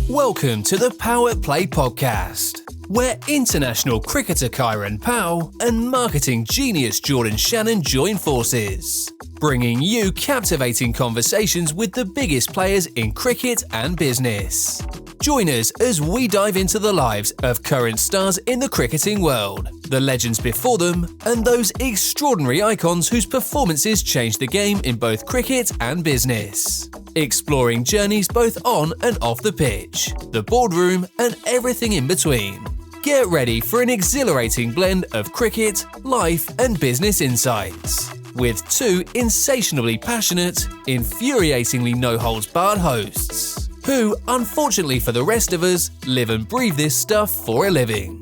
Welcome to the PowettPlay Podcast, where international cricketer Kieran, Powell and marketing genius Shannon join forces, bringing you captivating conversations with the biggest players in cricket and business. Join us as we dive into the lives of current stars in the cricketing world, the legends before them, and those extraordinary icons whose performances changed the game in both cricket and business. Exploring journeys both on and off the pitch, the boardroom, and everything in between. Get ready for an exhilarating blend of cricket, life, and business insights, with two insatiably passionate, infuriatingly no-holds-barred hosts, who, unfortunately for the rest of us, live and breathe this stuff for a living.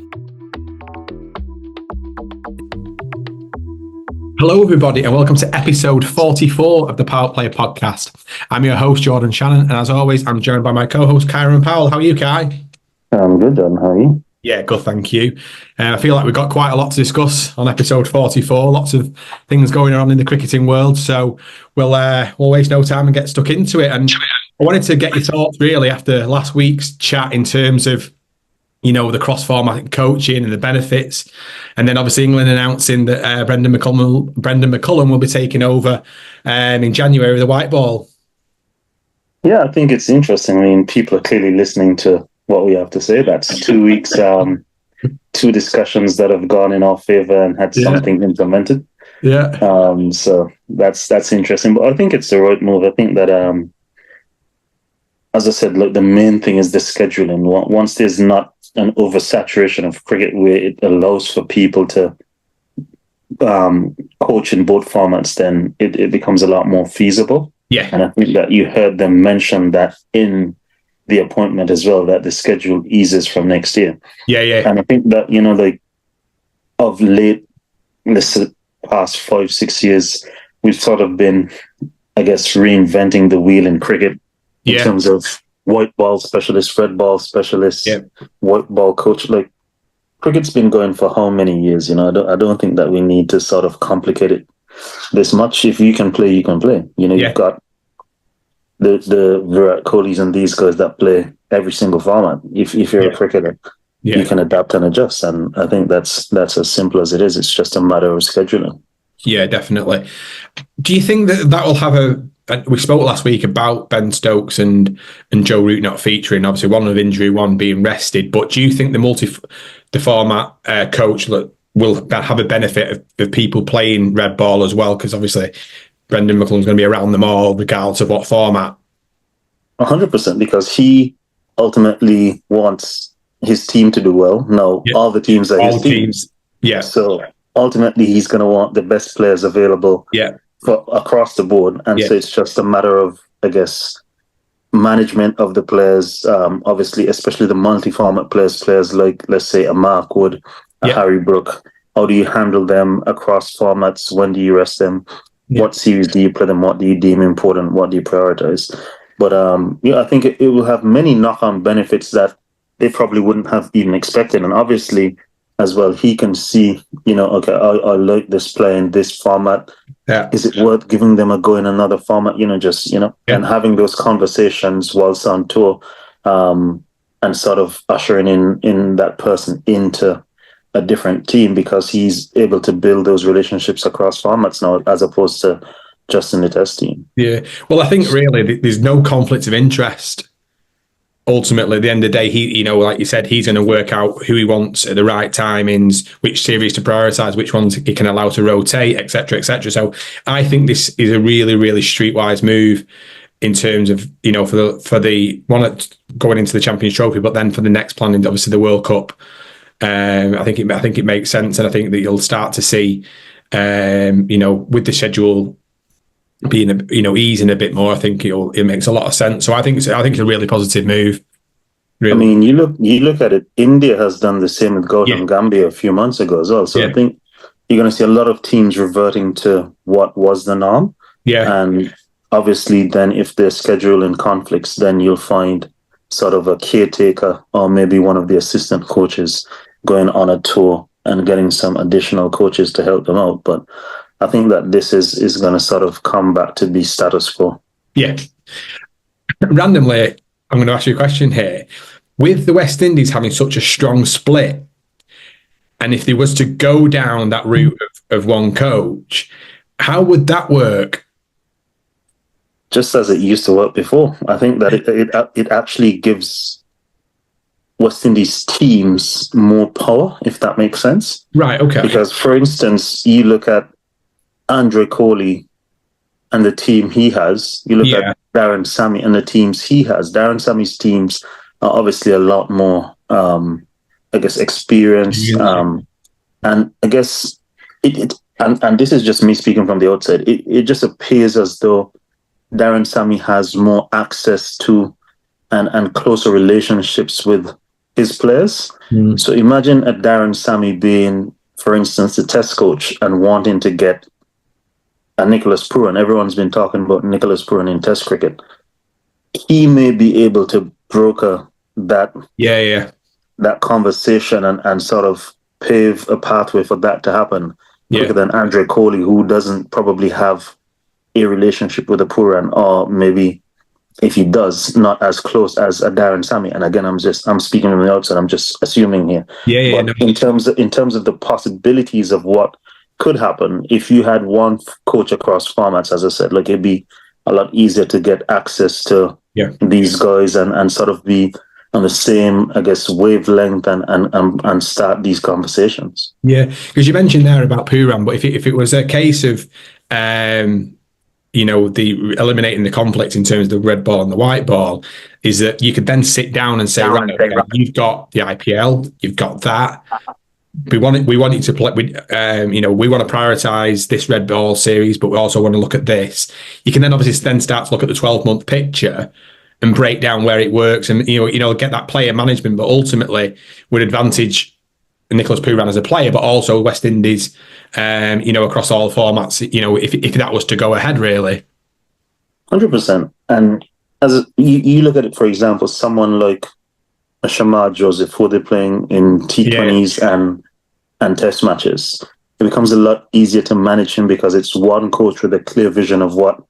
Hello everybody and welcome to episode 44 of the PowettPlay Podcast. I'm your host Shannon, and as always I'm joined by my co-host Kieran Powell. How are you, Kai? I'm good, John. How are you? Yeah, good, thank you. I feel like we've got quite a lot to discuss on episode 44. Lots of things going on in the cricketing world, so we'll waste no time and get stuck into it. And I wanted to get your thoughts really after last week's chat in terms of, you know, the cross-format coaching and the benefits. And then obviously England announcing that Brendan McCullum will be taking over in January with the white ball. Yeah, I think it's interesting. I mean, people are clearly listening to what we have to say. That's 2 weeks, two discussions that have gone in our favour and had something implemented. Yeah. So that's interesting. But I think it's the right move. I think that, as I said, look, the main thing is the scheduling. Once there's not an oversaturation of cricket where it allows for people to coach in both formats, then it becomes a lot more feasible. Yeah. And I think that you heard them mention that in the appointment as well, that the schedule eases from next year. Yeah. And I think that, you know, like of late, this past 5-6 years, we've sort of been, I guess, reinventing the wheel in cricket in terms of white ball specialist, red ball specialist, white ball coach. Like, cricket's been going for how many years? You know, I don't think that we need to sort of complicate it this much. If you can play, you can play. You know, you've got the Virat Kohlis and these guys that play every single format. If you're a cricketer, you can adapt and adjust. And I think that's as simple as it is. It's just a matter of scheduling. Yeah, definitely. Do you think that will have we spoke last week about Ben Stokes and Joe Root not featuring, obviously one of injury, one being rested, but do you think the format coach will have a benefit of people playing red ball as well? Because obviously Brendan McCullum's going to be around them all regardless of what format. 100%, because he ultimately wants his team to do well. Now, all the teams are his teams. Yeah. So ultimately he's going to want the best players available. Yeah. Across the board, and so it's just a matter of, I guess, management of the players. Obviously, especially the multi-format players like, let's say, a Mark Wood, a Harry Brook. How do you handle them across formats? When do you rest them? What series do you play them? What do you deem important? What do you prioritize? But I think it will have many knock-on benefits that they probably wouldn't have even expected. And obviously, as well, he can see, you know, okay, I like this play in this format. Yeah. Is it worth giving them a go in another format? You know, just, you know, and having those conversations whilst on tour, and sort of ushering in that person into a different team, because he's able to build those relationships across formats now, as opposed to just in the test team. Yeah. Well, I think really there's no conflict of interest. Ultimately, at the end of the day, he, you know, like you said, he's going to work out who he wants at the right timings, which series to prioritise, which ones he can allow to rotate, etc., etc. So I think this is a really, really streetwise move in terms of, you know, for the one going into the Champions Trophy, but then for the next plan, obviously the World Cup. I think it makes sense, and I think that you'll start to see, you know, with the schedule being, you know, easing a bit more, I think it makes a lot of sense. So I think it's a really positive move. Really. I mean, you look at it. India has done the same with Gautam Gambhir a few months ago as well. So I think you're going to see a lot of teams reverting to what was the norm. Yeah, and obviously, then if there's scheduling conflicts, then you'll find sort of a caretaker or maybe one of the assistant coaches going on a tour and getting some additional coaches to help them out. But I think that this is going to sort of come back to be status quo. Yeah. Randomly, I'm going to ask you a question here. With the West Indies having such a strong split, and if they was to go down that route of one coach, how would that work? Just as it used to work before. I think that it actually gives West Indies teams more power, if that makes sense. Right, okay. Because, for instance, you look at Andre Coley and the team he has. You look at Darren Sammy and the teams he has. Darren Sammy's teams are obviously a lot more, experienced. And I guess and this is just me speaking from the outside. It just appears as though Darren Sammy has more access to and closer relationships with his players. So imagine a Darren Sammy being, for instance, the test coach and wanting to get a Nicholas Pooran. Everyone's been talking about Nicholas Pooran in test cricket. He may be able to broker that conversation and sort of pave a pathway for that to happen quicker than Andre Coley, who doesn't probably have a relationship with a Pooran, or maybe if he does, not as close as a Darren Sammy. And again, I'm speaking from the outside. I'm just assuming here. In terms of the possibilities of what could happen, if you had one coach across formats, as I said, like, it'd be a lot easier to get access to these guys and sort of be on the same, I guess, wavelength and start these conversations. Yeah, because you mentioned there about Pooran, but if it was a case of the eliminating the conflict in terms of the red ball and the white ball, is that you could then sit down and say, right, you've got the IPL, you've got that. We want you to play. We want to prioritise this red ball series, but we also want to look at this. You can then obviously then start to look at the 12-month picture and break down where it works, and get that player management. But ultimately, would advantage Nicholas Pooran as a player, but also West Indies, across all formats. If that was to go ahead, really. 100%. And as you look at it, for example, someone like a Shamar Joseph, who they're playing in T20s and test matches, it becomes a lot easier to manage him because it's one coach with a clear vision of what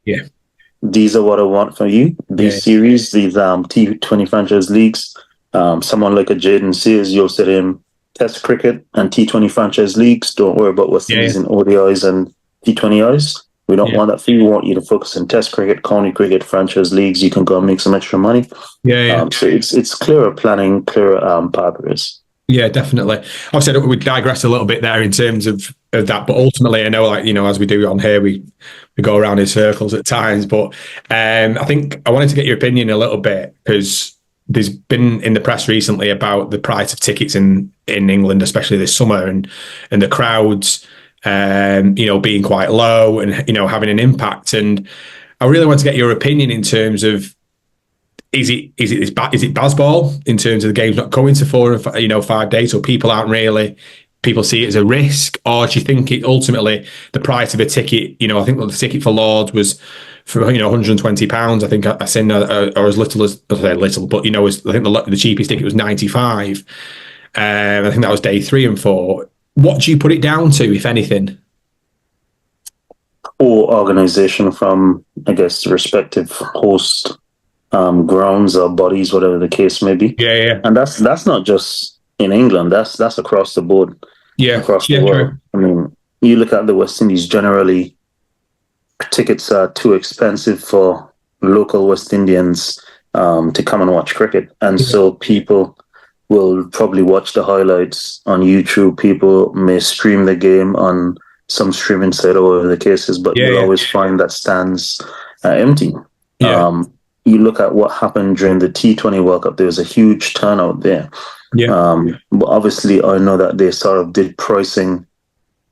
these are what I want from you. These series, these T20 franchise leagues. Someone like a Jaden Sears, you'll sit in test cricket and T20 franchise leagues. Don't worry about West Indies in ODIs and T20Is. We don't want that for you. We want you to focus on test cricket, county cricket, franchise leagues. You can go and make some extra money. So it's clearer planning, clearer pathways. Yeah, definitely. Obviously, we digress a little bit there in terms of that, but ultimately, I know, as we do on here, we go around in circles at times. But I think I wanted to get your opinion a little bit, because there's been in the press recently about the price of tickets in England, especially this summer, and the crowds, being quite low and having an impact. And I really want to get your opinion in terms of, is it Bazball in terms of the game's not coming to 4 or 5 days, so people see it as a risk, or do you think it ultimately the price of a ticket? I think the ticket for Lords was for £120. I think I seen or as little as, I say little, but I think the cheapest ticket was £95. I think that was day 3 and 4. What do you put it down to, if anything? Or organisation from, I guess, the respective host grounds or bodies, whatever the case may be. And that's not just in England. That's across the board. Across the world. True. I mean, you look at the West Indies. Generally, tickets are too expensive for local West Indians to come and watch cricket, and so people will probably watch the highlights on YouTube. People may stream the game on some streaming site, or whatever the case is, but you'll always find that stands empty. You look at what happened during the T20 World Cup, there was a huge turnout there. But obviously, I know that they sort of did pricing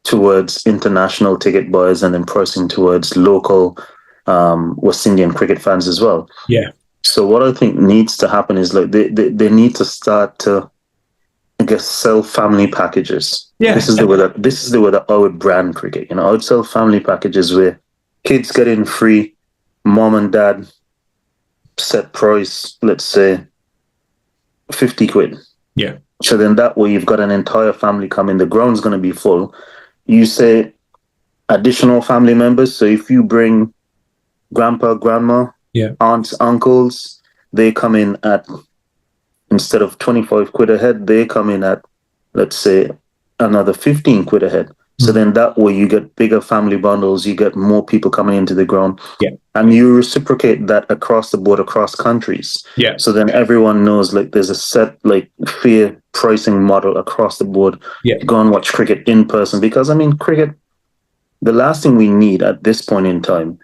towards international ticket buyers and then pricing towards local West Indian cricket fans as well. So what I think needs to happen is, like, they need to start to, I guess, sell family packages. This is the way that I would brand cricket. I would sell family packages where kids get in free, mom and dad set price, let's say 50 quid. So then that way you've got an entire family coming. The ground's going to be full. You say additional family members. So if you bring grandpa, grandma, aunts, uncles, they come in at, instead of 25 quid a head, they come in at, let's say, another 15 quid a head. So then that way you get bigger family bundles, you get more people coming into the ground. Yeah. And you reciprocate that across the board, across countries. Yeah. So then everyone knows, like, there's a set, like, fair pricing model across the board. Yeah. To go and watch cricket in person. Because, I mean, cricket, the last thing we need at this point in time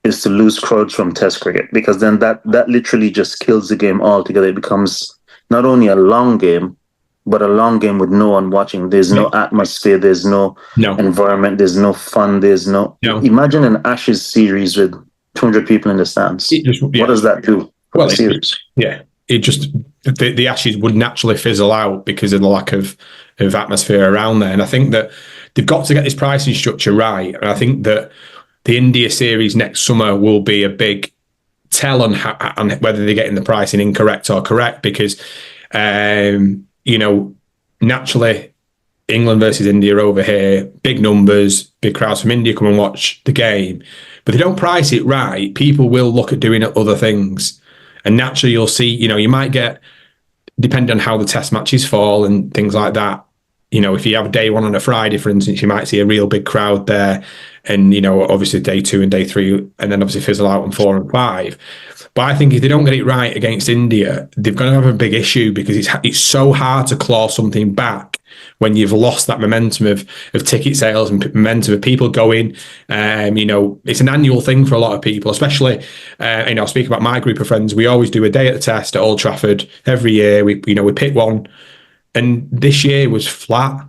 is to lose crowds from Test cricket, because then that literally just kills the game altogether. It becomes not only a long game, but a long game with no one watching. There's no atmosphere. There's no environment. There's no fun. There's no. Imagine an Ashes series with 200 people in the stands. What does that do? Well, it just the Ashes would naturally fizzle out because of the lack of atmosphere around there. And I think that they've got to get this pricing structure right. And I think that the India series next summer will be a big tell on whether they're getting the pricing incorrect or correct, because naturally England versus India over here, big numbers, big crowds from India come and watch the game. But if they don't price it right, people will look at doing other things. And naturally you'll see, you might get, depending on how the test matches fall and things like that, if you have day one on a Friday, for instance, you might see a real big crowd there. And, obviously day 2 and day 3, and then obviously fizzle out on 4 and 5. But I think if they don't get it right against India, they're going to have a big issue, because it's so hard to claw something back when you've lost that momentum of ticket sales and momentum of people going. It's an annual thing for a lot of people, especially, I'll speak about my group of friends. We always do a day at the Test at Old Trafford every year. We pick one, and this year was flat.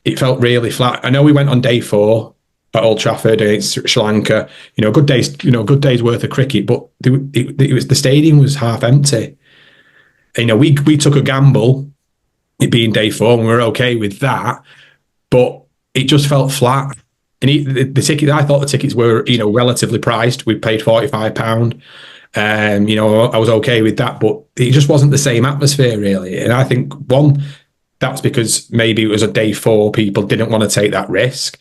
It felt really flat. I know we went on day 4 at Old Trafford against Sri Lanka, good days worth of cricket, but the stadium was half empty. We took a gamble, it being day 4, and we were okay with that, but it just felt flat. And the ticket, I thought the tickets were, relatively priced. We paid £45. I was okay with that, but it just wasn't the same atmosphere really. And I think that's because maybe it was a day 4, people didn't want to take that risk.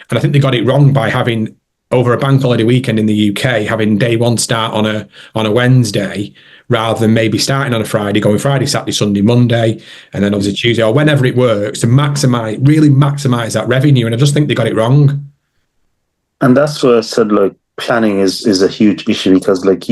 And I think they got it wrong by having, over a bank holiday weekend in the UK, having day 1 start on a Wednesday, rather than maybe starting on a Friday, going Friday, Saturday, Sunday, Monday, and then obviously Tuesday, or whenever it works, to really maximize that revenue. And I just think they got it wrong. And that's where I said, like, planning is a huge issue, because, like,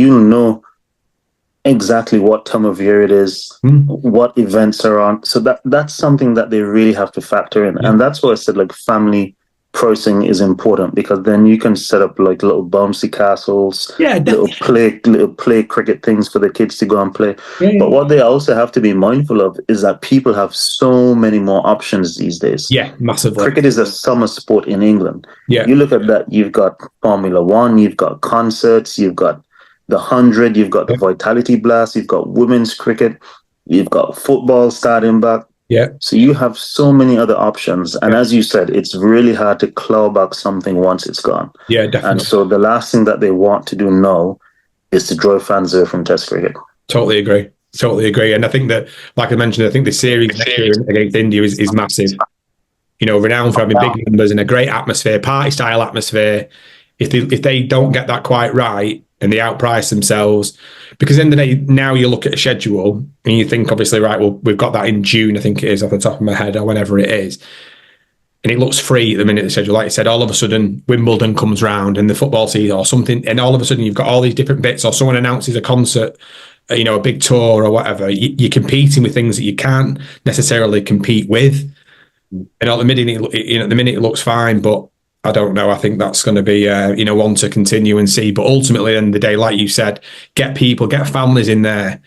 exactly what time of year it is, what events are on. So that's something that they really have to factor in. And that's why I said, like, family pricing is important, because then you can set up like little bouncy castles, little play cricket things for the kids to go and play. But what they also have to be mindful of is that people have so many more options these days. Massively. Cricket is a summer sport in England. You look at that, you've got Formula One, you've got concerts, you've got the 100, you've got the Vitality Blast, you've got women's cricket, you've got football starting back. So you have so many other options. And as you said, it's really hard to claw back something once it's gone. Definitely. And so the last thing that they want to do now is to drive fans away from Test cricket. Totally agree. And I think that, like I mentioned, I think the series against India is massive. Renowned for having big numbers and a great atmosphere, party-style atmosphere. If they don't get that quite right, and they outprice themselves, because in the day, now you look at a schedule and you think, obviously, right, well, we've got that in June, I think it is, off the top of my head, or whenever it is, and it looks free at the minute, the schedule. Like I said, all of a sudden Wimbledon comes round and the football season or something, and all of a sudden you've got all these different bits, or someone announces a concert, a big tour or whatever. You're competing with things that you can't necessarily compete with. And at the minute, it looks fine, but I don't know. I think that's going to be, one to continue and see. But ultimately, at the end of the day, like you said, get families in there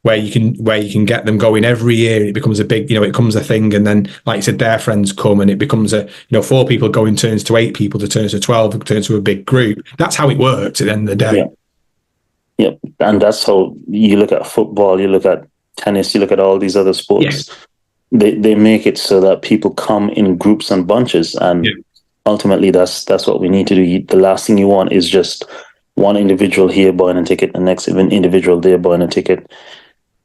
where you can get them going every year. It becomes a big, it becomes a thing. And then, like you said, their friends come, and it becomes 4 people going turns to 8 people to turns to 12, turns to a big group. That's how it works at the end of the day. Yeah. And that's how you look at football, you look at tennis, you look at all these other sports. Yes. They make it so that people come in groups and bunches, and ultimately that's what we need to do. The last thing you want is just one individual here buying a ticket, the next individual there buying a ticket.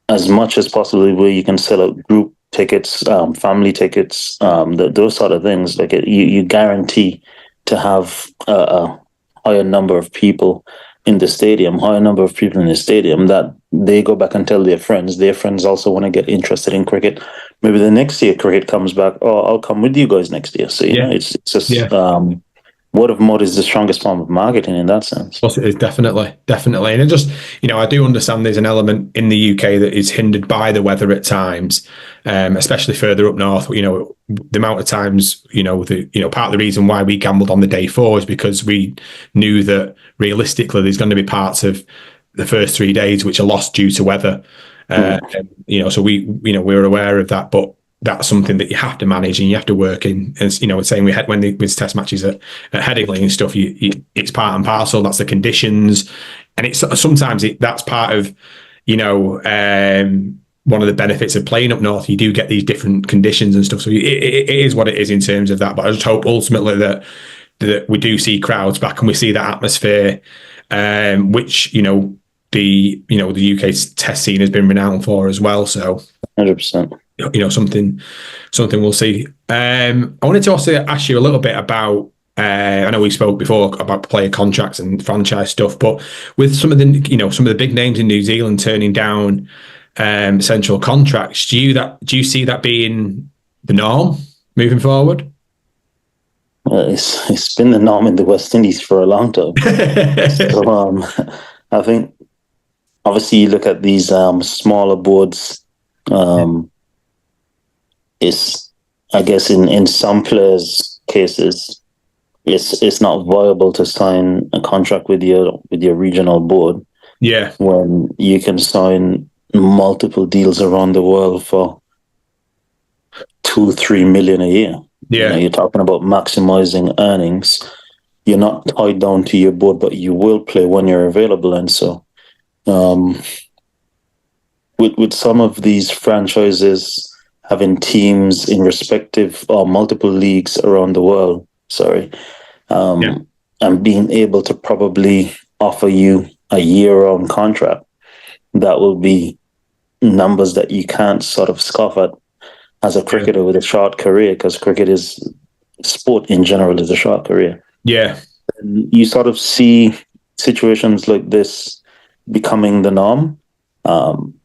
As much as possible, where you can sell out group tickets, family tickets, those sort of things, like you guarantee to have a higher number of people in the stadium, high number of people in the stadium, that they go back and tell their friends. Their friends also want to get interested in cricket. Maybe the next year cricket comes back. Oh, I'll come with you guys next year. So, you know, it's just word of mouth is the strongest form of marketing in that sense. Well, it is definitely. And it just, you know, I do understand there's an element in the UK that is hindered by the weather at times, especially further up north. You know, the amount of times, part of the reason why we gambled on the day 4 is because we knew that realistically there's going to be parts of the first 3 days which are lost due to weather. So we were aware of that, but that's something that you have to manage and you have to work in. As you know, saying we had when with test matches at Headingley and stuff, it's part and parcel. That's the conditions, and it's sometimes that's part of one of the benefits of playing up north. You do get these different conditions and stuff, so it is what it is in terms of that. But I just hope ultimately that we do see crowds back and we see that atmosphere, which the UK's test scene has been renowned for as well. So 100%. Something we'll see. I wanted to also ask you a little bit about. I know we spoke before about player contracts and franchise stuff, but with some of the big names in New Zealand turning down central contracts, do you see that being the norm moving forward? It's been the norm in the West Indies for a long time. So I think obviously you look at these smaller boards. It's, I guess, in some players' cases, it's not viable to sign a contract with your regional board. Yeah, when you can sign multiple deals around the world for 2-3 million a year. Yeah, you're talking about maximizing earnings. You're not tied down to your board, but you will play when you're available. And so, with some of these franchises having teams in respective or multiple leagues around the world, and being able to probably offer you a year-round contract, that will be numbers that you can't sort of scoff at as a cricketer with a short career, because sport in general is a short career. Yeah. And you sort of see situations like this becoming the norm.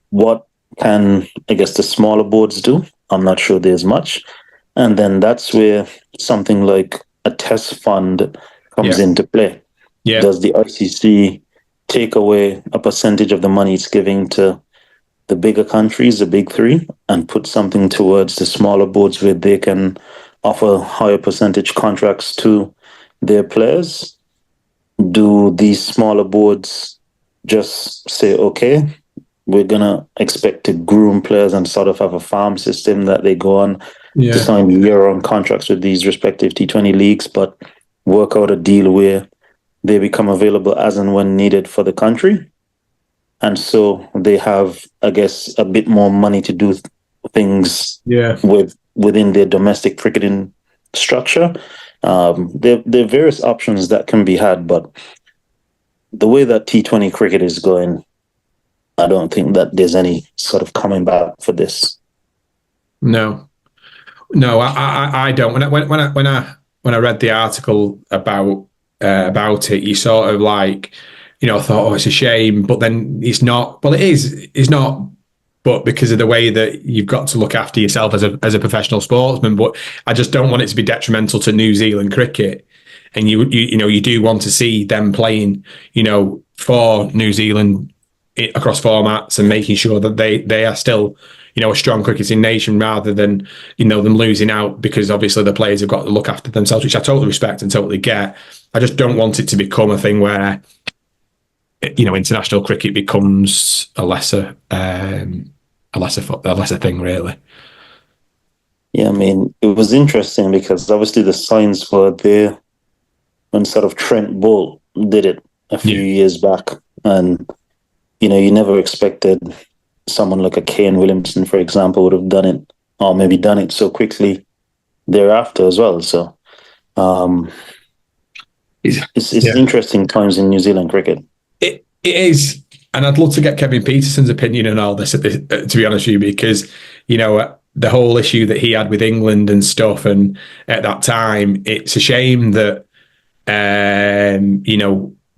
What can, I guess, the smaller boards do? I'm not sure there's much. And then that's where something like a test fund comes into play. Yeah. Does the ICC take away a percentage of the money it's giving to the bigger countries, the big 3, and put something towards the smaller boards where they can offer higher percentage contracts to their players? Do these smaller boards just say, okay, we're going to expect to groom players and sort of have a farm system that they go on to sign year-round contracts with these respective T20 leagues, but work out a deal where they become available as and when needed for the country? And so they have, I guess, a bit more money to do things within their domestic cricketing structure. There are various options that can be had, but the way that T20 cricket is going, I don't think that there's any sort of coming back for this. No, I don't. When I read the article about it, you sort of like, I thought, oh, it's a shame, but then it's not. Well, it is. It's not. But because of the way that you've got to look after yourself as a professional sportsman, but I just don't want it to be detrimental to New Zealand cricket. And you do want to see them playing, for New Zealand across formats and making sure that they are still, a strong cricketing nation, rather than, them losing out because obviously the players have got to look after themselves, which I totally respect and totally get. I just don't want it to become a thing where, international cricket becomes a lesser thing, really. Yeah, I mean, it was interesting because obviously the signs were there when sort of Trent Boult did it a few years back. And, you never expected someone like a Kane Williamson, for example, would have done it, or maybe done it so quickly thereafter as well. So it's interesting times in New Zealand cricket. It is. And I'd love to get Kevin Peterson's opinion on all this, to be honest with you, because, the whole issue that he had with England and stuff. And at that time, it's a shame that,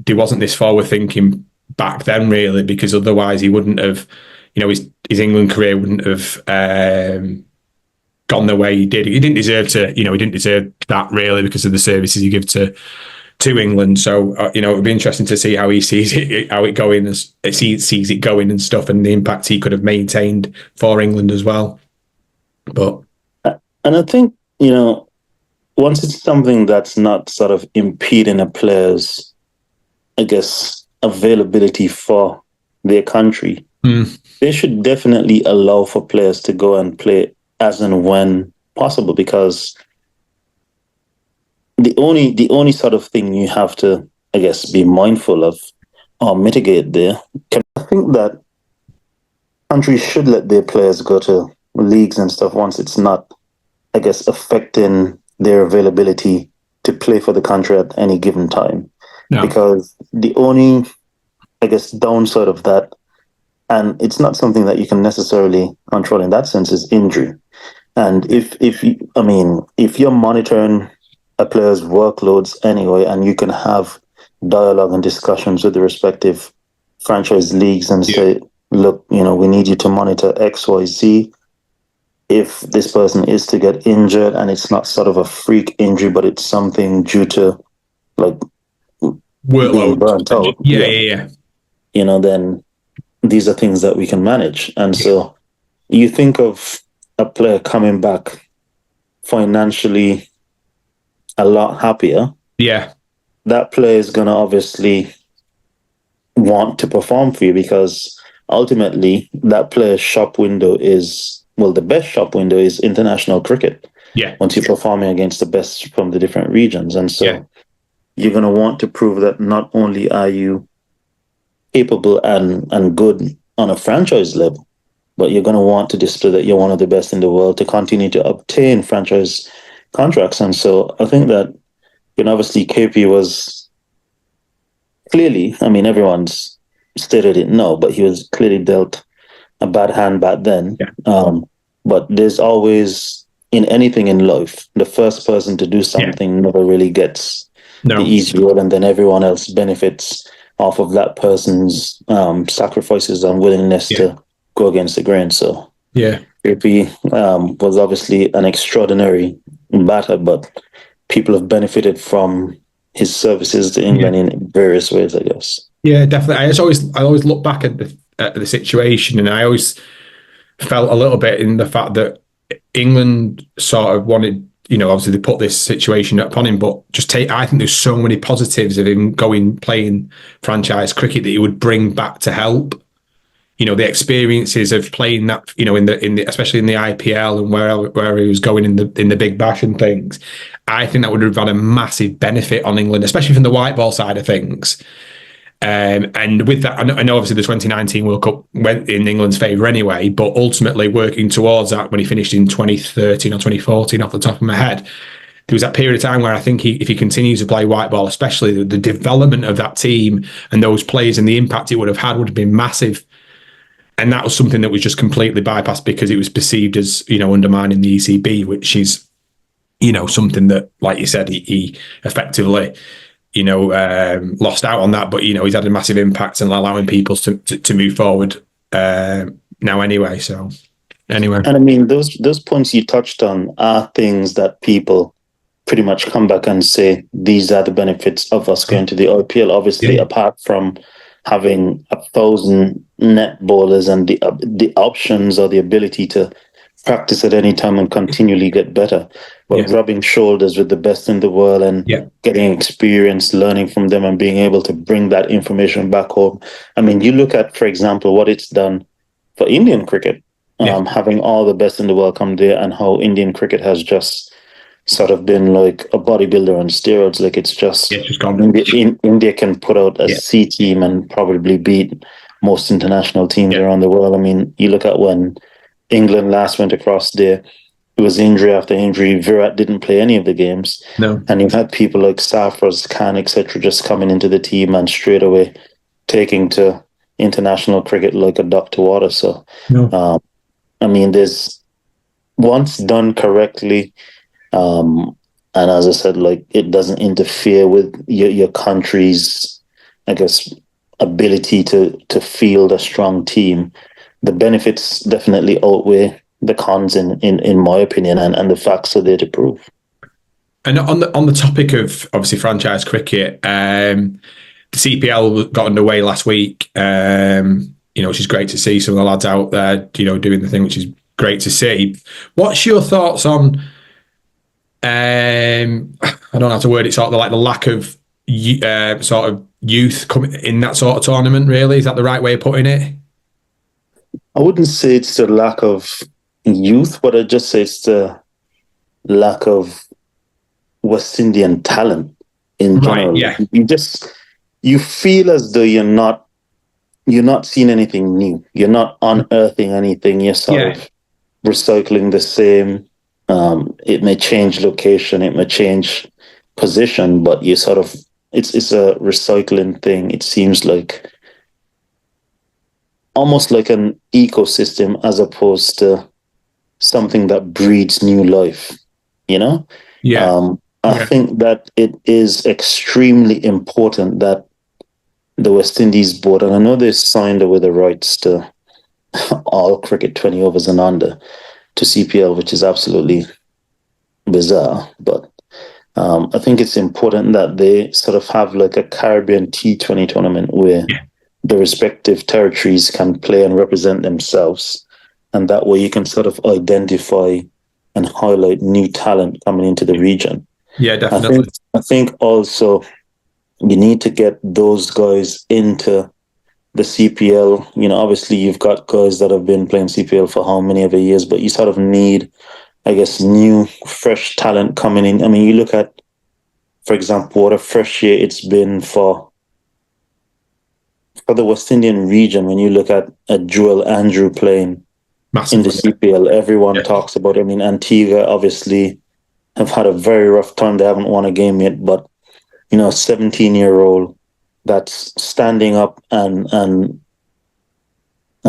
there wasn't this forward thinking back then, really, because otherwise he wouldn't have, his England career wouldn't have gone the way he did. He didn't deserve to, he didn't deserve that, really, because of the services he gave to England. So, it would be interesting to see how he sees it, how it going, sees it going and stuff, and the impact he could have maintained for England as well. But and I think, once it's something that's not sort of impeding a player's, I guess, availability for their country, they should definitely allow for players to go and play as and when possible, because the only sort of thing you have to, I guess, be mindful of or mitigate there. I think that countries should let their players go to leagues and stuff once it's not, I guess, affecting their availability to play for the country at any given time. No. Because the only, I guess, downside of that, and it's not something that you can necessarily control in that sense, is injury. And if you're monitoring a player's workloads anyway, and you can have dialogue and discussions with the respective franchise leagues and say, look, we need you to monitor X, Y, Z. If this person is to get injured and it's not sort of a freak injury, but it's something due to like workload, burnt out. Yeah. Then these are things that we can manage. And so you think of a player coming back financially a lot happier. Yeah. That player is going to obviously want to perform for you, because ultimately that player's shop window is, the best shop window is international cricket. Yeah. Once you're performing against the best from the different regions. And so you're going to want to prove that not only are you capable and good on a franchise level, but you're going to want to display that you're one of the best in the world to continue to obtain franchise contracts. And so I think that, obviously KP was clearly, everyone's stated it no, but he was clearly dealt a bad hand back then. Yeah. But there's always, in anything in life, the first person to do something never really gets the easy road, and then everyone else benefits off of that person's sacrifices and willingness to go against the grain. So KP was obviously an extraordinary batter, but people have benefited from his services to England in various ways, I guess. Yeah, definitely. I always look back at the situation, and I always felt a little bit in the fact that England sort of wanted, obviously they put this situation upon him, but I think there's so many positives of him playing franchise cricket that he would bring back to help. The experiences of playing that, in the especially in the IPL and where he was going in the Big Bash and things. I think that would have had a massive benefit on England, especially from the white ball side of things. And with that, I know obviously the 2019 World Cup went in England's favour anyway, but ultimately working towards that when he finished in 2013 or 2014 off the top of my head, there was that period of time where I think if he continues to play white ball, especially the development of that team and those players and the impact it would have had would have been massive. And that was something that was just completely bypassed because it was perceived as, undermining the ECB, which is, something that, like you said, he effectively, lost out on that. But, he's had a massive impact and allowing people to move forward now anyway. So, anyway. And those points you touched on are things that people pretty much come back and say, these are the benefits of us going to the IPL. Obviously, apart from having 1,000 net bowlers and the options or the ability to practice at any time and continually get better, but rubbing shoulders with the best in the world and getting experience, learning from them and being able to bring that information back home. You look at, for example, what it's done for Indian cricket, having all the best in the world come there, and how Indian cricket has just sort of been like a bodybuilder on steroids. Like it's just India can put out a C team and probably beat most international teams around the world. You look at when England last went across there, it was injury after injury. Virat didn't play any of the games. No. And you had people like Safraz Khan, etc., just coming into the team and straight away taking to international cricket like a duck to water. So, there's, once done correctly, and as I said, like it doesn't interfere with your country's I guess, ability to field a strong team, the benefits definitely outweigh the cons in my opinion, and the facts are there to prove. And on the topic of obviously franchise cricket, the CPL got underway last week, which is great to see some of the lads out there, doing the thing, which is great to see. What's your thoughts on, I don't know how to word it, sort of like the lack of sort of youth coming in that sort of tournament, really? Is that the right way of putting it? I wouldn't say it's the lack of youth, but I'd just say it's the lack of West Indian talent in general. Right, yeah. You feel as though you're not seeing anything new. You're not unearthing anything. You're sort of recycling the same. It may change location, it may change position, but you sort of it's a recycling thing. It seems like almost like an ecosystem as opposed to something that breeds new life. I think that it is extremely important that the West Indies board, and I know they signed away the rights to all cricket 20 overs and under to CPL, which is absolutely bizarre. But I think it's important that they sort of have like a Caribbean T20 tournament where the respective territories can play and represent themselves. And that way you can sort of identify and highlight new talent coming into the region. Yeah, definitely. I think also you need to get those guys into the CPL. Obviously you've got guys that have been playing CPL for how many ever years, but you sort of need, I guess, new, fresh talent coming in. I mean, you look at, for example, what a fresh year it's been for the West Indian region. When you look at Jewell Andrew playing in the CPL, everyone talks about it. I mean, Antigua obviously have had a very rough time. They haven't won a game yet, but a 17-year-old that's standing up and I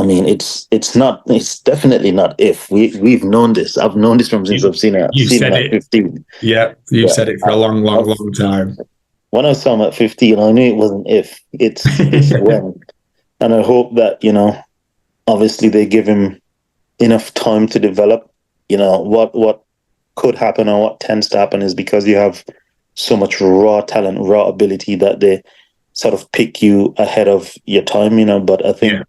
mean, it's definitely not if. We've known this. I've known this from since I've seen it. You've said it at 15. Yeah, you've said it for a long time. When I saw him at 15, I knew it wasn't if. It's when. And I hope that, obviously they give him enough time to develop. What could happen or what tends to happen is because you have so much raw talent, raw ability that they sort of pick you ahead of your time, but I think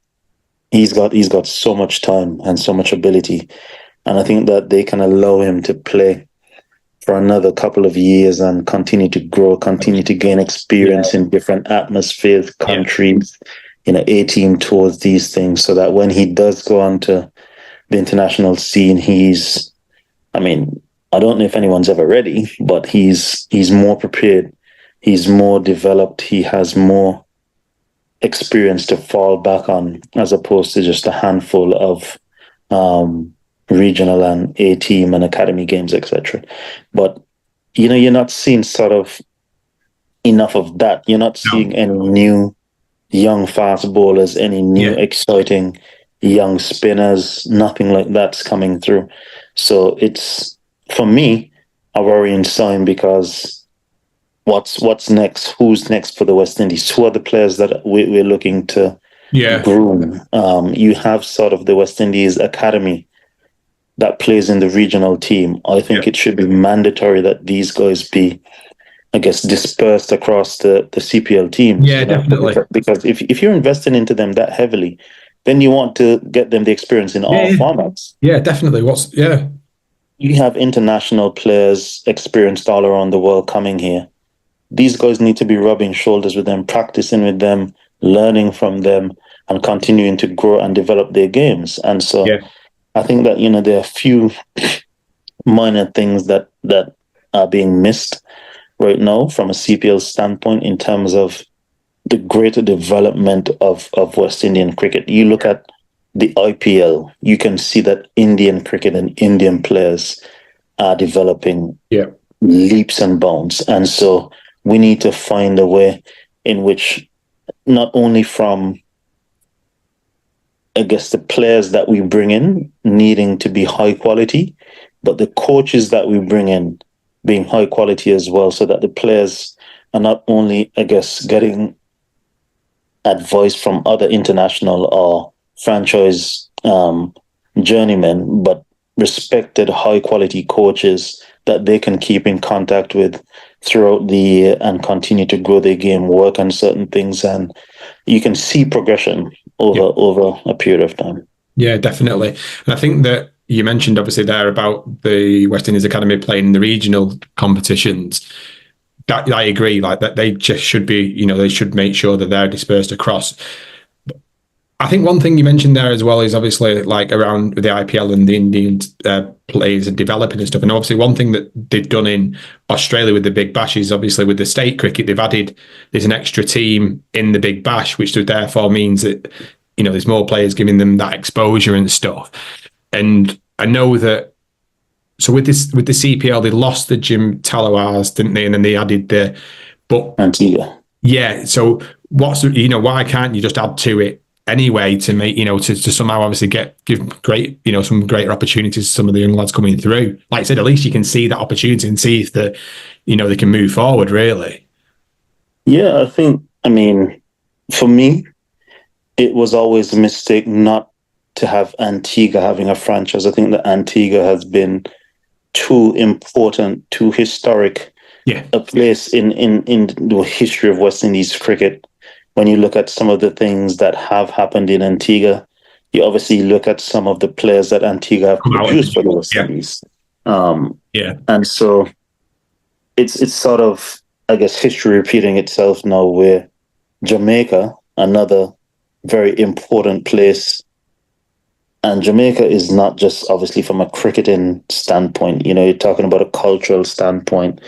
he's got so much time and so much ability. And I think that they can allow him to play for another couple of years and continue to grow, continue to gain experience in different atmospheres, countries, A-team tours, these things, so that when he does go onto the international scene, I don't know if anyone's ever ready, but he's more prepared. He's more developed. He has more experience to fall back on, as opposed to just a handful of regional and A-team and academy games, etc. But you're not seeing sort of enough of that. You're not seeing any new young fast bowlers, any new exciting young spinners. Nothing like that's coming through. So it's, for me, a worrying sign, because what's next? Who's next for the West Indies? Who are the players that we're looking to groom? You have sort of the West Indies Academy that plays in the regional team. I think it should be mandatory that these guys be, I guess, dispersed across the CPL teams. Yeah, definitely. Because if you're investing into them that heavily, then you want to get them the experience in all formats. Yeah, definitely. You have international players experienced all around the world coming here. These guys need to be rubbing shoulders with them, practicing with them, learning from them, and continuing to grow and develop their games. And so I think that, there are a few minor things that are being missed right now from a CPL standpoint in terms of the greater development of West Indian cricket. You look at the IPL, you can see that Indian cricket and Indian players are developing leaps and bounds. And so we need to find a way in which, not only from, I guess, the players that we bring in needing to be high quality, but the coaches that we bring in being high quality as well, so that the players are not only, I guess, getting advice from other international or franchise journeymen, but respected high quality coaches that they can keep in contact with throughout the year and continue to grow their game, work on certain things, and you can see progression over a period of time. Yeah, definitely. And I think that you mentioned obviously there about the West Indies Academy playing in the regional competitions. That I agree, like that they just should be, they should make sure that they're dispersed across. I think one thing you mentioned there as well is obviously like around the IPL and the Indian players and developing and stuff. And obviously one thing that they've done in Australia with the Big Bash is obviously with the state cricket, there's an extra team in the Big Bash, which therefore means that, there's more players giving them that exposure and stuff. And I know that, so with the CPL, they lost the Jim Talawars, didn't they? And then they added Antigua. Yeah. So why can't you just add to it anyway to make, to somehow obviously give great, some greater opportunities to some of the young lads coming through. Like I said, at least you can see that opportunity and see if they can move forward, really. Yeah, for me, it was always a mistake not to have Antigua having a franchise. I think that Antigua has been too important, too historic a place in the history of West Indies cricket. When you look at some of the things that have happened in Antigua, you obviously look at some of the players that Antigua have produced for the West Indies. And so it's sort of, I guess, history repeating itself now, where Jamaica, another very important place, and Jamaica is not just obviously from a cricketing standpoint, you're talking about a cultural standpoint.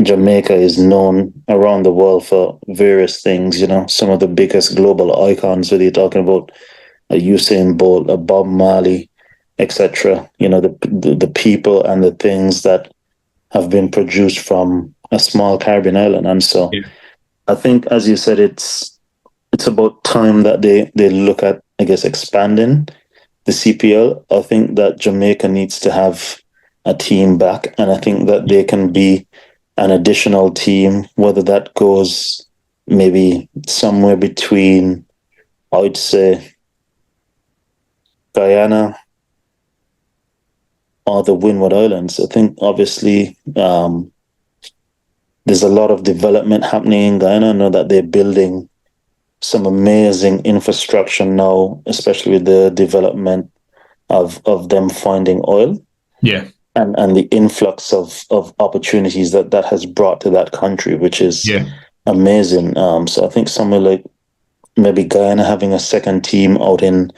Jamaica is known around the world for various things, some of the biggest global icons, whether you're talking about a Usain Bolt, a Bob Marley, etc. The people and the things that have been produced from a small Caribbean island. And so I think, as you said, it's about time that they look at, I guess, expanding the CPL. I think that Jamaica needs to have a team back, and I think that they can be an additional team, whether that goes maybe somewhere between, I would say, Guyana or the Windward Islands. I think obviously there's a lot of development happening in Guyana. I know that they're building some amazing infrastructure now, especially with the development of them finding oil. Yeah. And the influx of opportunities that has brought to that country, which is amazing. So I think somewhere like maybe Guyana having a second team out in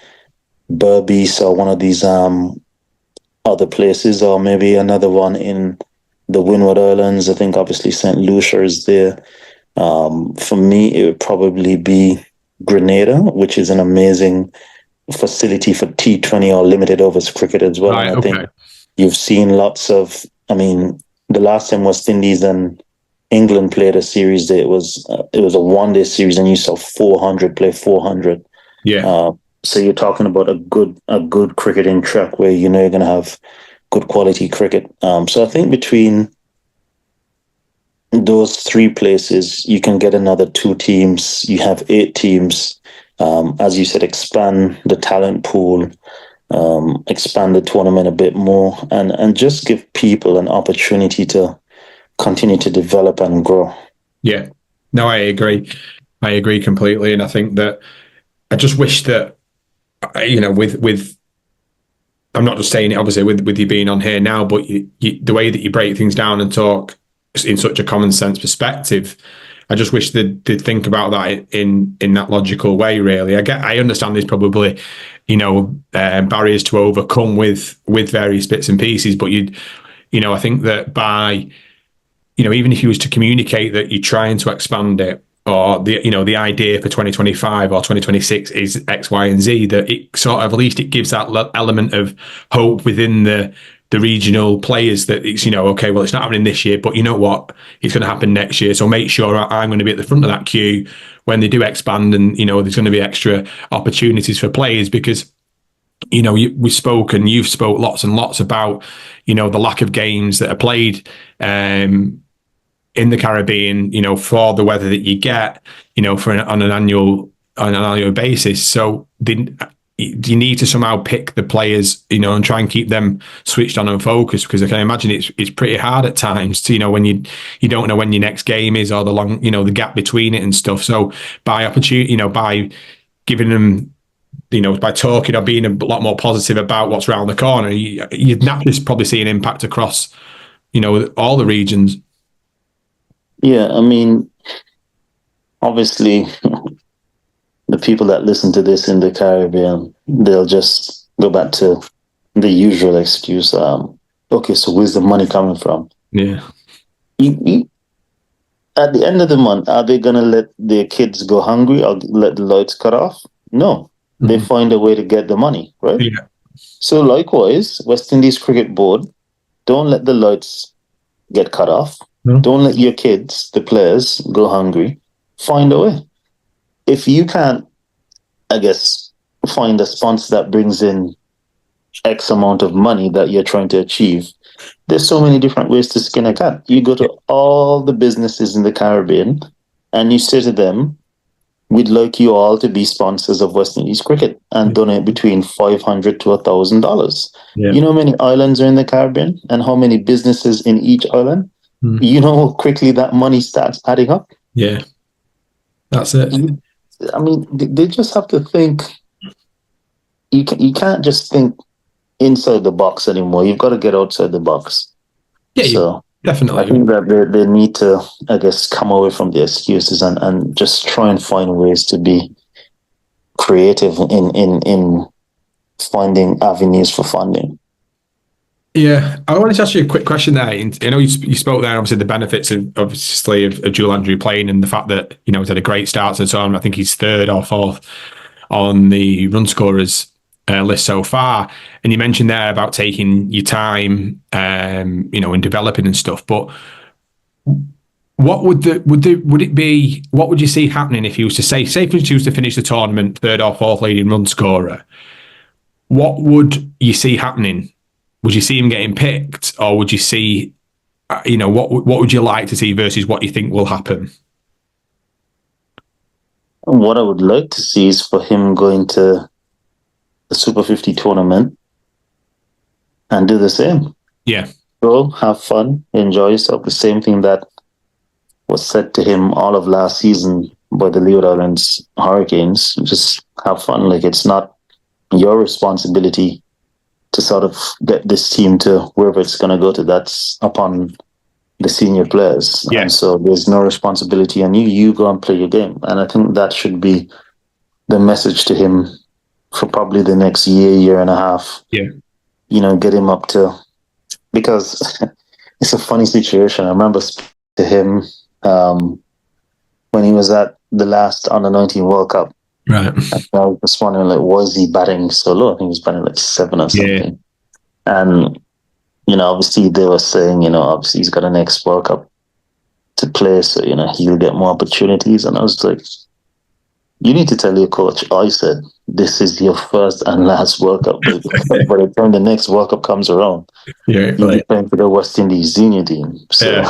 Berbice or one of these other places, or maybe another one in the Windward Islands. I think obviously St. Lucia is there. For me, it would probably be Grenada, which is an amazing facility for T20 or limited overs cricket as well. Right, I think you've seen lots of, the last time West Indies and England played a series day, it was a one-day series, and you saw 400 play 400. Yeah. So you're talking about a good cricketing track where you're going to have good quality cricket. So I think between those three places, you can get another 2 teams. You have 8 teams. As you said, expand the talent pool, expand the tournament a bit more, and just give people an opportunity to continue to develop and grow. Yeah, no, I agree. I agree completely. And I think that I just wish that, with I'm not just saying it obviously with you being on here now, but the way that you break things down and talk in such a common sense perspective, I just wish they'd think about that in that logical way, really. I understand there's probably, barriers to overcome with various bits and pieces, but I think that by, even if you was to communicate that you're trying to expand it, or the idea for 2025 or 2026 is X, Y, and Z, that it sort of, at least it gives that element of hope within the regional players that it's, okay, well, it's not happening this year, but you know what, it's going to happen next year. So make sure I'm going to be at the front of that queue when they do expand, and, there's going to be extra opportunities for players, because, we spoke and you've spoke lots and lots about, the lack of games that are played, in the Caribbean, for the weather that you get, on an annual basis. So you need to somehow pick the players, and try and keep them switched on and focused, because I can imagine it's pretty hard at times to, when you don't know when your next game is, or the long, the gap between it and stuff. So by opportunity, by giving them, by talking or being a lot more positive about what's around the corner, you'd naturally probably see an impact across, all the regions. Yeah, I mean, obviously, the people that listen to this in the Caribbean, they'll just go back to the usual excuse. Okay, so where's the money coming from? Yeah. At the end of the month, are they going to let their kids go hungry or let the lights cut off? No. Mm-hmm. They find a way to get the money, right? Yeah. So likewise, West Indies Cricket Board, don't let the lights get cut off. No. Don't let your kids, the players, go hungry. Find a way. If you can't, I guess, find a sponsor that brings in X amount of money that you're trying to achieve, there's so many different ways to skin a cat. You go to all the businesses in the Caribbean and you say to them, we'd like you all to be sponsors of West Indies cricket and donate between $500 to $1,000. Yeah. You know how many islands are in the Caribbean and how many businesses in each island? You know how quickly that money starts adding up? Yeah, that's it. I mean, they just have to think. You can't just think inside the box anymore. You've got to get outside the box. Yeah, so definitely. I think that they need to, I guess, come away from the excuses and just try and find ways to be creative in finding avenues for funding. Yeah, I wanted to ask you a quick question there. I know you spoke there, obviously, the benefits of Jewell Andrew playing, and the fact that, he's had a great start to the tournament. I think he's third or fourth on the run scorers list so far. And you mentioned there about taking your time, and developing and stuff. But what would you see happening if he was to say if he was to finish the tournament third or fourth leading run scorer? What would you see happening? Would you see him getting picked, or would you see, what would you like to see versus what you think will happen? What I would like to see is for him going to the Super 50 tournament and do the same. Yeah. Go, have fun, enjoy yourself. The same thing that was said to him all of last season by the Leeward Islands Hurricanes. Just have fun. Like, it's not your responsibility to sort of get this team to wherever it's going to go to. That's upon the senior players. Yeah. And so there's no responsibility on you. You go and play your game. And I think that should be the message to him for probably the next year and a half. Yeah. Get him up to... Because it's a funny situation. I remember speaking to him when he was at the last Under-19 World Cup. Right. And I was just wondering, was he batting so low? I think he was batting 7 or something. Yeah. And, obviously they were saying, obviously he's got an next World Cup to play, so, he'll get more opportunities. And I was like, you need to tell your coach, I said, this is your first and last World Cup. By the time the next World Cup comes around, you'll be playing for the West Indies senior team. So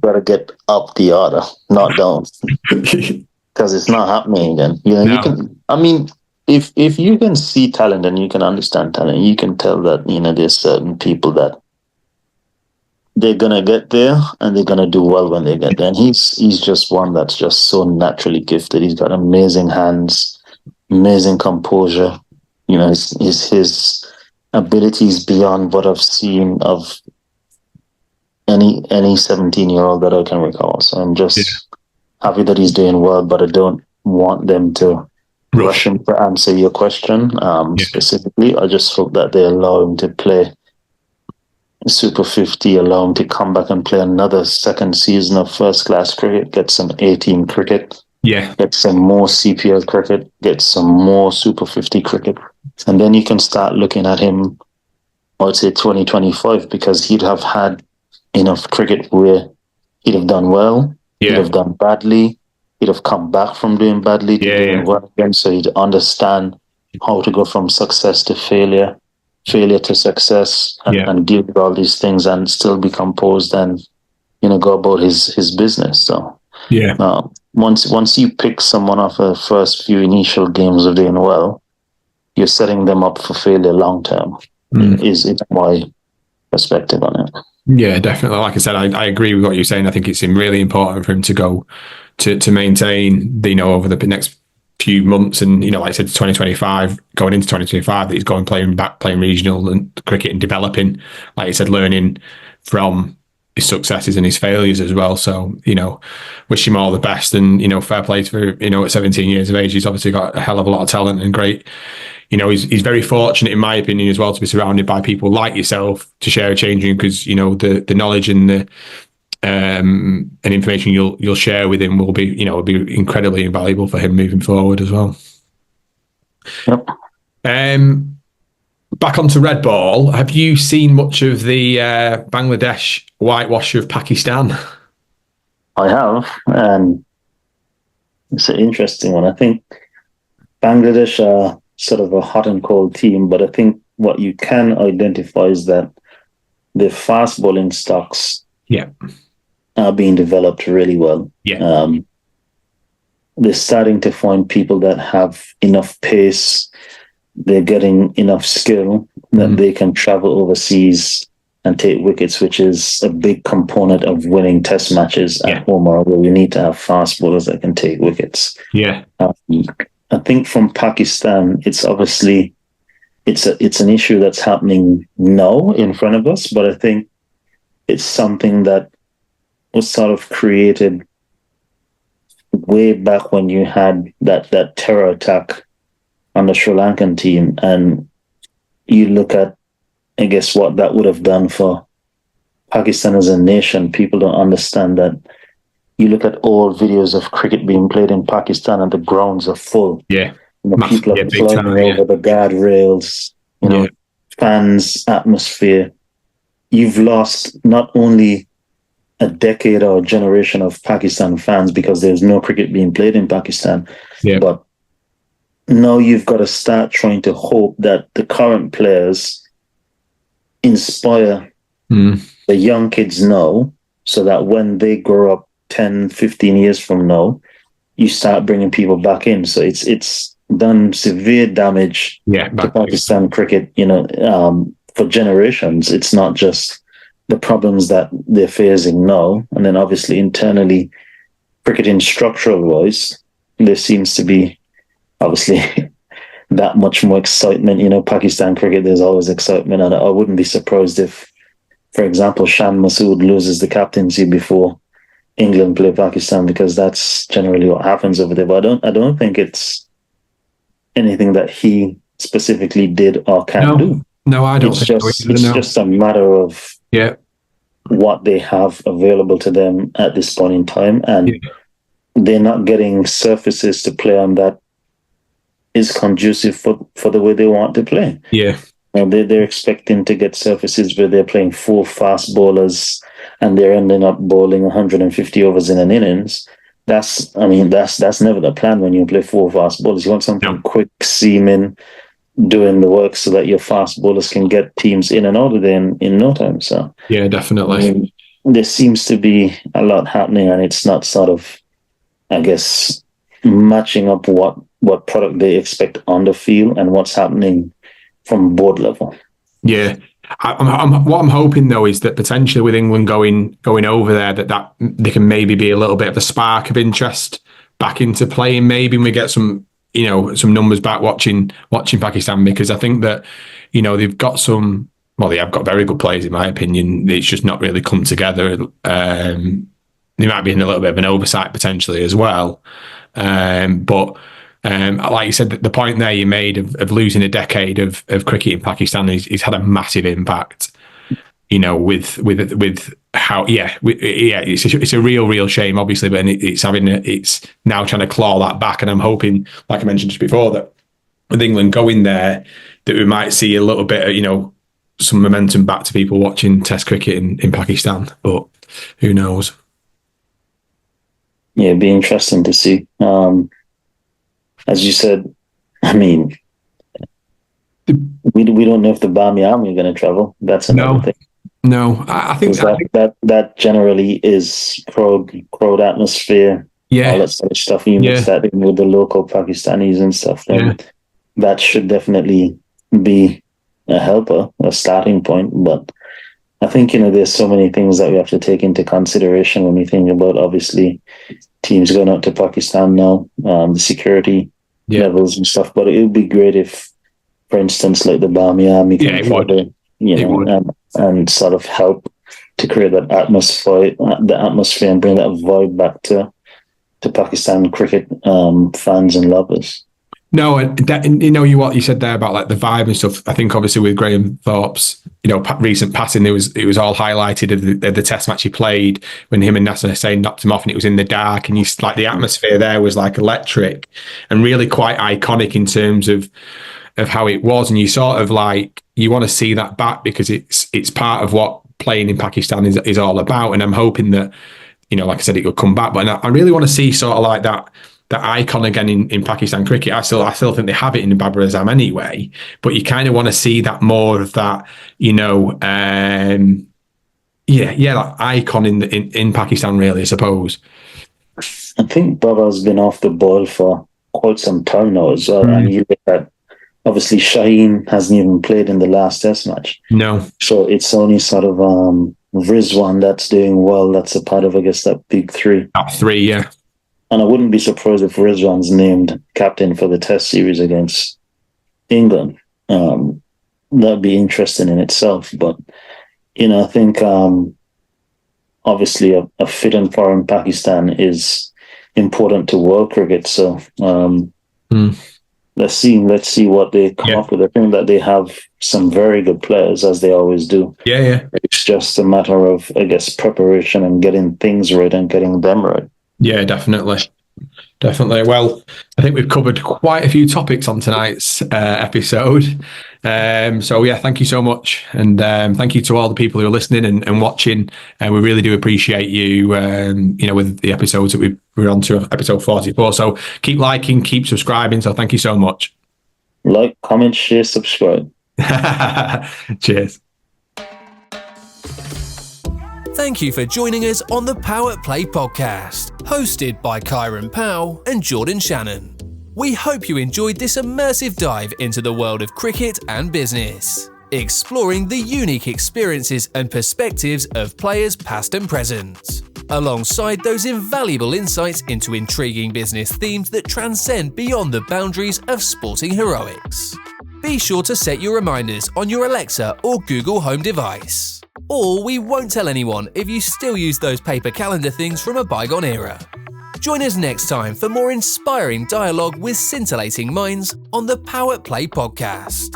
got to get up the order, not down. Because it's not happening again. No. You can. I mean, if you can see talent and you can understand talent, you can tell that there's certain people that they're gonna get there and they're gonna do well when they get there. And he's just one that's just so naturally gifted. He's got amazing hands, amazing composure. His abilities beyond what I've seen of any 17-year-old that I can recall. So I'm just happy that he's doing well, but I don't want them to rush him to answer your question specifically. I just hope that they allow him to play Super 50, allow him to come back and play another second season of first-class cricket, get some A-team cricket, get some more CPL cricket, get some more Super 50 cricket, and then you can start looking at him, I would say 2025, because he'd have had enough cricket where he'd have done well, he'd have done badly, he'd have come back from doing badly to doing well again, so he'd understand how to go from success to failure to success, and deal with all these things and still be composed and, go about his business. So yeah, once you pick someone off the first few initial games of doing well, you're setting them up for failure long term. Is my perspective on it. Yeah, definitely. Like I said, I agree with what you're saying. I think it's really important for him to go to maintain, over the next few months, and like I said, 2025, going into 2025, that he's going playing regional and cricket and developing, like you said, learning from his successes and his failures as well. So wish him all the best, and fair play for at 17 years of age, he's obviously got a hell of a lot of talent and great. He's very fortunate, in my opinion, as well, to be surrounded by people like yourself to share a change room, because the knowledge and the and information you'll share with him will be incredibly invaluable for him moving forward as well. Yep. Back onto red ball. Have you seen much of the Bangladesh whitewash of Pakistan? I have, and it's an interesting one. I think Bangladesh are sort of a hot and cold team, but I think what you can identify is that the fast bowling stocks are being developed really well. Yeah. They're starting to find people that have enough pace. They're getting enough skill that they can travel overseas and take wickets, which is a big component of winning test matches at home, or where you need to have fast bowlers that can take wickets. Yeah. I think from Pakistan, it's obviously it's an issue that's happening now in front of us, but I think it's something that was sort of created way back when you had that terror attack on the Sri Lankan team, and you look at, I guess, what that would have done for Pakistan as a nation. People don't understand that. You look at old videos of cricket being played in Pakistan and the grounds are full. Yeah. People are flying over the guardrails, fans, atmosphere. You've lost not only a decade or a generation of Pakistan fans because there's no cricket being played in Pakistan, but now you've got to start trying to hope that the current players inspire the young kids now, so that when they grow up 10, 15 years from now, you start bringing people back in. So it's done severe damage to Pakistan cricket, for generations. It's not just the problems that they're facing now. And then obviously internally, cricketing structural wise, there seems to be obviously that much more excitement. Pakistan cricket, there's always excitement. And I wouldn't be surprised if, for example, Shan Masood loses the captaincy before England play Pakistan, because that's generally what happens over there. But I don't think it's anything that he specifically did or can do. No, I don't. It's just a matter of what they have available to them at this point in time, and they're not getting surfaces to play on that is conducive for the way they want to play. Yeah. And they're expecting to get surfaces where they're playing 4 fast bowlers and they're ending up bowling 150 overs in an innings. That's never the plan when you play 4 fast bowlers. You want something quick, seaming, doing the work so that your fast bowlers can get teams in and out of there in no time. So yeah, definitely. There seems to be a lot happening, and it's not sort of, I guess, matching up what product they expect on the field and what's happening from board level. Yeah. What I'm hoping though is that potentially with England going over there, that there can maybe be a little bit of a spark of interest back into playing. Maybe we get some numbers back watching Pakistan, because I think that they've got they have got very good players in my opinion. It's just not really come together. There might be a little bit of an oversight potentially as well, but. Like you said, the point there you made of losing a decade of cricket in Pakistan is had a massive impact. With how it's a real shame, obviously, but it's now trying to claw that back. And I'm hoping, like I mentioned just before, that with England going there, that we might see a little bit of some momentum back to people watching Test cricket in Pakistan. But who knows? Yeah, it'd be interesting to see. As you said, I mean, we don't know if the Barmy Army are going to travel. That's another thing. No, I think that generally is crowd atmosphere. Yeah. All that sort of stuff. You mix that in with the local Pakistanis and stuff, then that should definitely be a helper, a starting point. But I think, there's so many things that we have to take into consideration when we think about, obviously, teams going out to Pakistan now, the security levels and stuff. But it would be great if, for instance, like the Barmy Army can further, and sort of help to create that atmosphere and bring that vibe back to Pakistan cricket fans and lovers. No, what you said there about like the vibe and stuff. I think obviously with Graham Thorpe's, recent passing, it was all highlighted at the Test match he played when him and Nasser Hussain knocked him off, and it was in the dark, and the atmosphere there was like electric and really quite iconic in terms of how it was. And you sort of like you want to see that back because it's part of what playing in Pakistan is all about. And I'm hoping that, like I said, it will come back. But I really want to see sort of like that icon again in Pakistan cricket. I still think they have it in Babar Azam anyway, but you kind of want to see that more of that, that icon in Pakistan, really, I suppose. I think Babar's been off the ball for quite some time now as well. And you look at, obviously, Shaheen hasn't even played in the last Test match. No. So it's only sort of Rizwan that's doing well. That's a part of, I guess, that big three. That three, yeah. And I wouldn't be surprised if Rizwan's named captain for the Test series against England. That'd be interesting in itself. But, I think obviously a fit and foreign Pakistan is important to world cricket. So let's see what they come up with. I think that they have some very good players, as they always do. Yeah. It's just a matter of, I guess, preparation and getting things right and getting them right. Yeah, definitely. Well, I think we've covered quite a few topics on tonight's episode. Thank you so much. And thank you to all the people who are listening and watching. And we really do appreciate you, with the episodes that we're on to episode 44. So keep liking, keep subscribing. So thank you so much. Like, comment, share, subscribe. Cheers. Thank you for joining us on the PowettPlay Podcast, hosted by Kieran, Powell and Jordan Shannon. We hope you enjoyed this immersive dive into the world of cricket and business, exploring the unique experiences and perspectives of players past and present, alongside those invaluable insights into intriguing business themes that transcend beyond the boundaries of sporting heroics. Be sure to set your reminders on your Alexa or Google Home device. Or we won't tell anyone if you still use those paper calendar things from a bygone era. Join us next time for more inspiring dialogue with scintillating minds on the PowettPlay Podcast.